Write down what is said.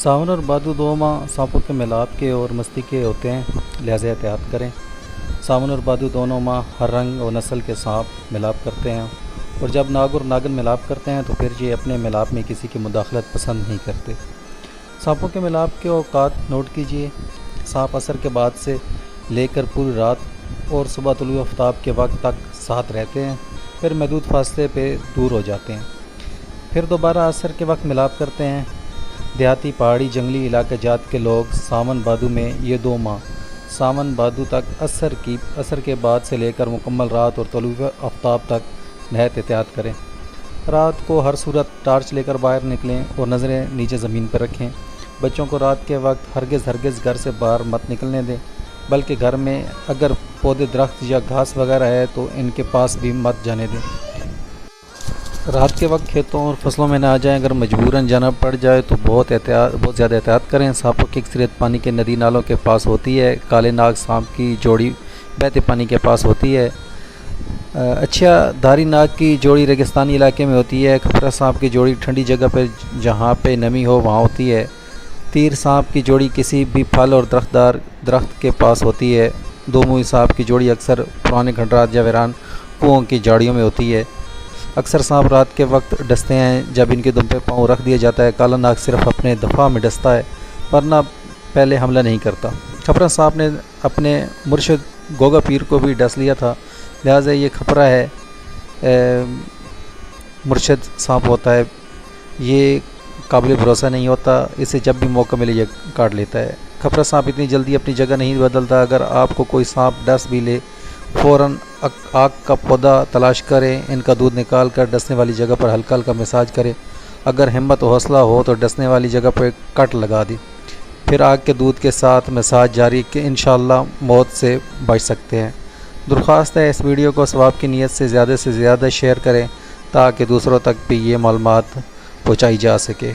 सावन और भादो दो माह सांपों के मिलाप के और मस्ती के होते हैं, लिहाजा एहतियात करें। सावन और भादो दोनों माह हर रंग और नस्ल के सांप मिलाप करते हैं, और जब नाग और नागिन मिलाप करते हैं तो फिर ये अपने मिलाप में किसी की मुदाखलत पसंद नहीं करते। सांपों के मिलाप के औकात नोट कीजिए। सांप असर के बाद से लेकर पूरी रात और सुबह तुलुए आफ्ताब के वक्त तक साथ रहते हैं, फिर महदूद फासले पे दूर हो जाते हैं, फिर दोबारा असर के वक्त मिलाप करते हैं। देहाती, पहाड़ी, जंगली इलाके जात के लोग सावन भादो में ये दो माह सावन भादो तक असर के बाद से लेकर मुकम्मल रात और तुलुए आफ्ताब तक नहायत एहतियात करें। रात को हर सूरत टार्च लेकर बाहर निकलें और नज़रें नीचे ज़मीन पर रखें। बच्चों को रात के वक्त हरगिज़ घर से बाहर मत निकलने दें, बल्कि घर में अगर पौधे, दरख्त या घास वगैरह है तो इनके पास भी मत जाने दें। रात के वक्त खेतों और फसलों में ना जाएं। अगर मजबूरन जाना पड़ जाए तो बहुत ज़्यादा एहतियात करें। सांपों की अक्सरियत पानी के नदी नालों के पास होती है। काले नाग सांप की जोड़ी बहते पानी के पास होती है। अच्छा धारी नाग की जोड़ी रेगिस्तानी इलाके में होती है। खपरा सांप की जोड़ी ठंडी जगह पर जहाँ पे नमी हो वहाँ होती है। तीर सांप की जोड़ी किसी भी फल और दरख्त के पास होती है। दो मुंही सांप की जोड़ी अक्सर पुराने खंडरात या वीरान कुओं की झाड़ियों में होती है। अक्सर सांप रात के वक्त डसते हैं जब इनके दुम पे पाँव रख दिया जाता है। काला नाग सिर्फ अपने दफ़ा में डसता है, वरना पहले हमला नहीं करता। खपरा सांप ने अपने मुर्शिद गोगा पीर को भी डस लिया था, लिहाजा ये खपरा है, मुर्शिद सांप होता है। ये काबिल भरोसा नहीं होता, इसे जब भी मौका मिले ये काट लेता है। खपरा सांप इतनी जल्दी अपनी जगह नहीं बदलता। अगर आपको कोई सांप डस भी ले, फ़ौरन आग का पौधा तलाश करें, इनका दूध निकाल कर डसने वाली जगह पर हल्का हल्का मसाज करें। अगर हिम्मत और हौसला हो तो डसने वाली जगह पर कट लगा दें, फिर आग के दूध के साथ मसाज जारी कि इंशाअल्लाह मौत से बच सकते हैं। दरख्वास्त है इस वीडियो को सवाब की नीयत से ज़्यादा शेयर करें ताकि दूसरों तक भी ये मालूमात पहुँचाई जा सके।